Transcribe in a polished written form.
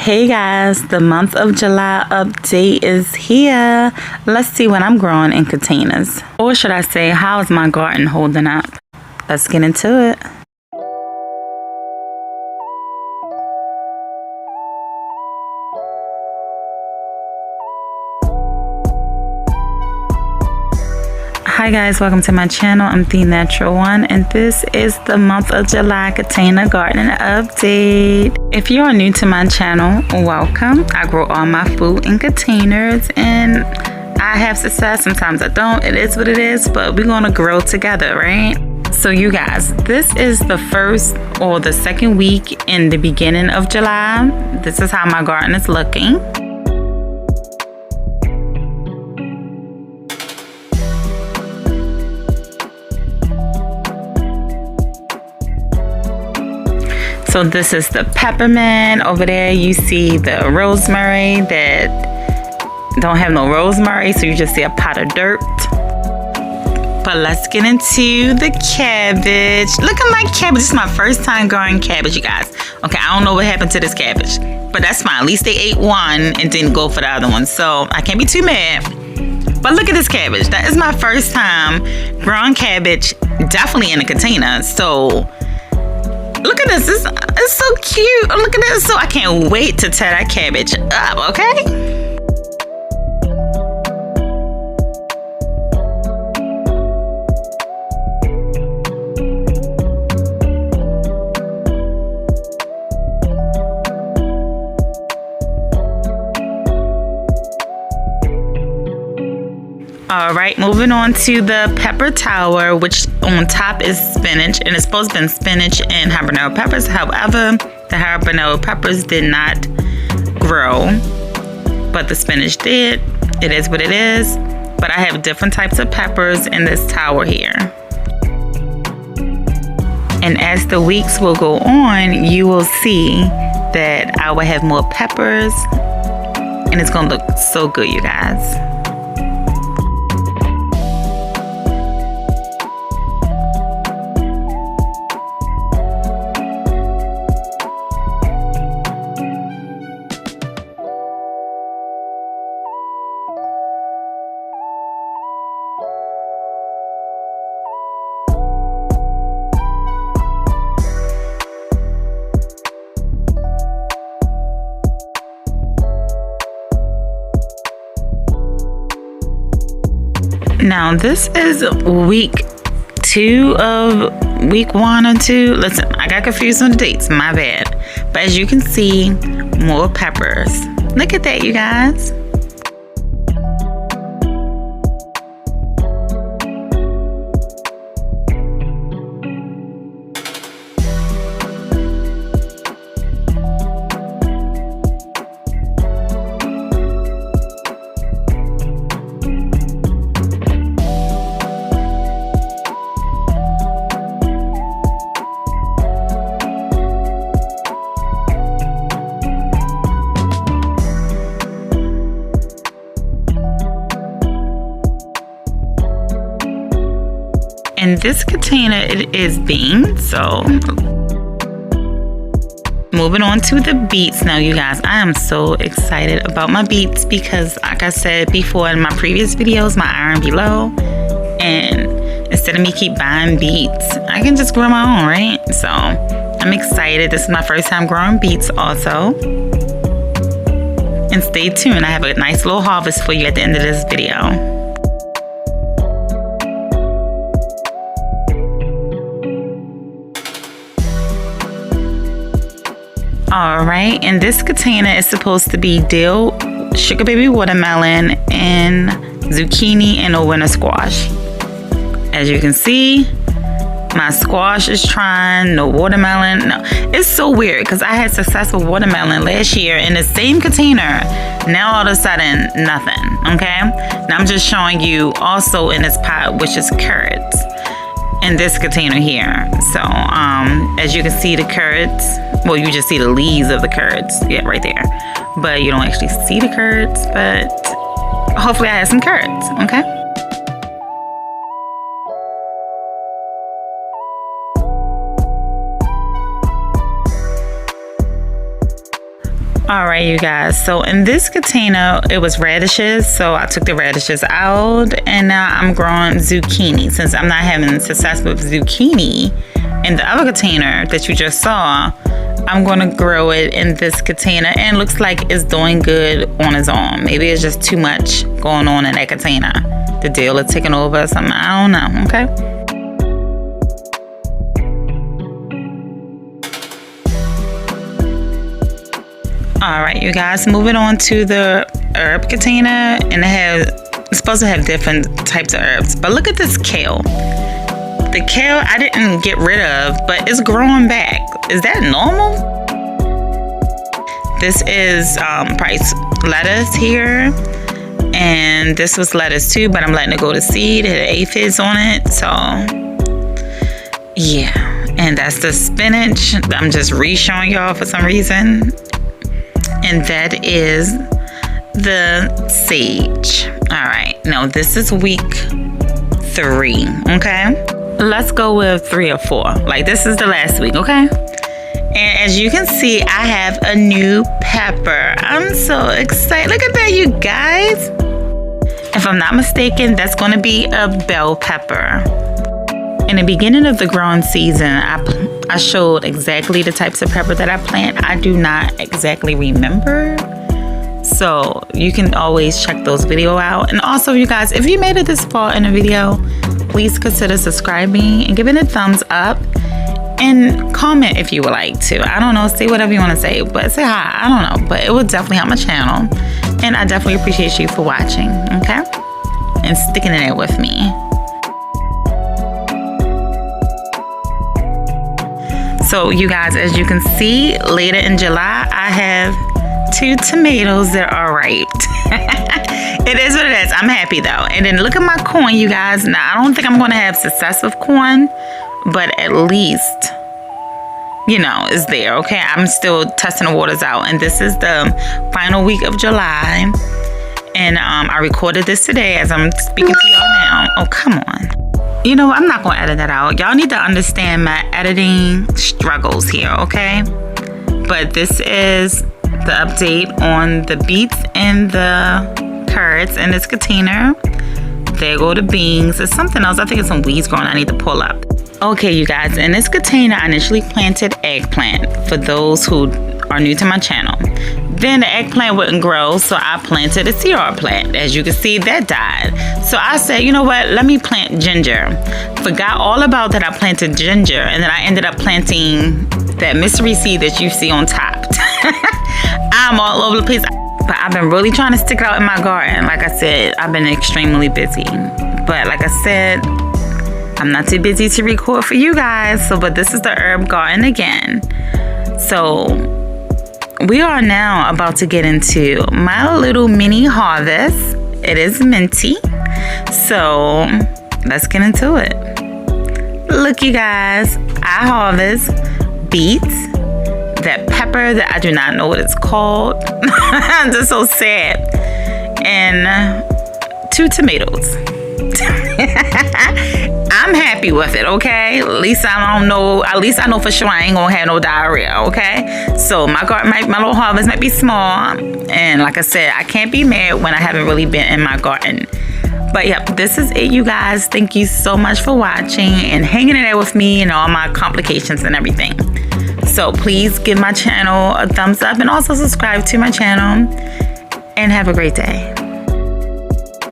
Hey guys, the month of July update is here. Let's see what I'm growing in containers. Or should I say, how's my garden holding up? Let's get into it. Hi guys, welcome to my channel. I'm The Natural One and this is the month of July container garden update. If you are new to my channel, welcome. I grow all my food in containers and I have success. Sometimes I don't. It is what it is, but we're gonna grow together, right? So you guys, this is the first or the second week in the beginning of July. This is how my garden is looking. So this is the peppermint. Over there you see the rosemary that don't have no rosemary, so you just see a pot of dirt. But let's get into the cabbage. Look at my cabbage. This is my first time growing cabbage, you guys. Okay, I don't know what happened to this cabbage, but that's fine. At least they ate one and didn't go for the other one, so I can't be too mad. But look at this cabbage. That is my first time growing cabbage, definitely in a container. So look at this. It's so cute. Look at this. So I can't wait to tear that cabbage up, okay? All right, moving on to the pepper tower, which on top is spinach, and it's supposed to be spinach and habanero peppers. However, the habanero peppers did not grow, but the spinach did. It is what it is. But I have different types of peppers in this tower here. And as the weeks will go on, you will see that I will have more peppers, and it's gonna look so good, you guys. Now this is week 2 of week 1 or 2. Listen, I got confused on the dates, my bad. But as you can see, more peppers. Look at that, you guys. In this container, it is beans. So moving on to the beets. Now, you guys, I am so excited about my beets because, like I said before in my previous videos, my iron be low. And instead of me keep buying beets, I can just grow my own, right? So I'm excited. This is my first time growing beets also. And stay tuned. I have a nice little harvest for you at the end of this video. All right, and this container is supposed to be dill, sugar baby watermelon, and zucchini and a winter squash. As you can see, my squash is trying, no watermelon. No, it's so weird because I had success with watermelon last year in the same container. Now all of a sudden, nothing, okay? Now I'm just showing you also in this pot, which is carrots in this container here. So as you can see, the carrots, well, you just see the leaves of the carrots, yeah, right there, but you don't actually see the carrots. But hopefully I have some carrots, okay? All right, you guys. So in this container, it was radishes. So I took the radishes out and now I'm growing zucchini. Since I'm not having success with zucchini in the other container that you just saw, I'm going to grow it in this container, and it looks like it's doing good on its own. Maybe it's just too much going on in that container. The deal is taking over or something. I don't know, okay? All right, you guys, moving on to the herb container, and it's supposed to have different types of herbs. But look at this kale. The kale I didn't get rid of, but it's growing back. Is that normal? This is price lettuce here, and this was lettuce too, but I'm letting it go to seed. It had aphids on it, so yeah. And that's the spinach. I'm just re-showing y'all for some reason. And that is the sage. All right, now this is week 3, okay? Let's go with 3 or 4. Like, this is the last week, okay? And as you can see, I have a new pepper. I'm so excited. Look at that, you guys. If I'm not mistaken, that's going to be a bell pepper. In the beginning of the growing season, I showed exactly the types of pepper that I plant. I do not exactly remember. So you can always check those videos out. And also, you guys, if you made it this far in the video, please consider subscribing and giving it a thumbs up. And comment if you would like to. I don't know, say whatever you want to say, but say hi. I don't know, but it would definitely help my channel. And I definitely appreciate you for watching, okay? And sticking in there with me. So you guys, as you can see, later in July, I have 2 tomatoes that are ripe. It is what it is. I'm happy though. And then look at my corn, you guys. Now, I don't think I'm going to have success with corn, but at least, you know, it's there, okay? I'm still testing the waters out. And this is the final week of July. And I recorded this today as I'm speaking to y'all now. Oh, come on. You know, I'm not going to edit that out. Y'all need to understand my editing struggles here, okay? But this is the update on the beets and the carrots in this container. There go the beans. There's something else. I think it's some weeds growing I need to pull up. Okay, you guys, in this container, I initially planted eggplant for those who are new to my channel. Then the eggplant wouldn't grow, so I planted a cereal plant. As you can see, that died. So I said, you know what, let me plant ginger. Forgot all about that I planted ginger, and then I ended up planting that mystery seed that you see on top. I'm all over the place, but I've been really trying to stick it out in my garden. Like I said, I've been extremely busy. But like I said, I'm not too busy to record for you guys. So, but this is the herb garden again. So we are now about to get into my little mini harvest. It is minty. So let's get into it. Look, you guys, I harvest beets, that pepper that I do not know what it's called. I'm just so sad. And 2 tomatoes. I'm happy with it, okay? At least I know for sure I ain't gonna have no diarrhea, okay? So my little harvest might be small, and like I said, I can't be mad when I haven't really been in my garden. But yep, this is it, you guys. Thank you so much for watching and hanging in there with me and all my complications and everything. So please give my channel a thumbs up and also subscribe to my channel, and have a great day.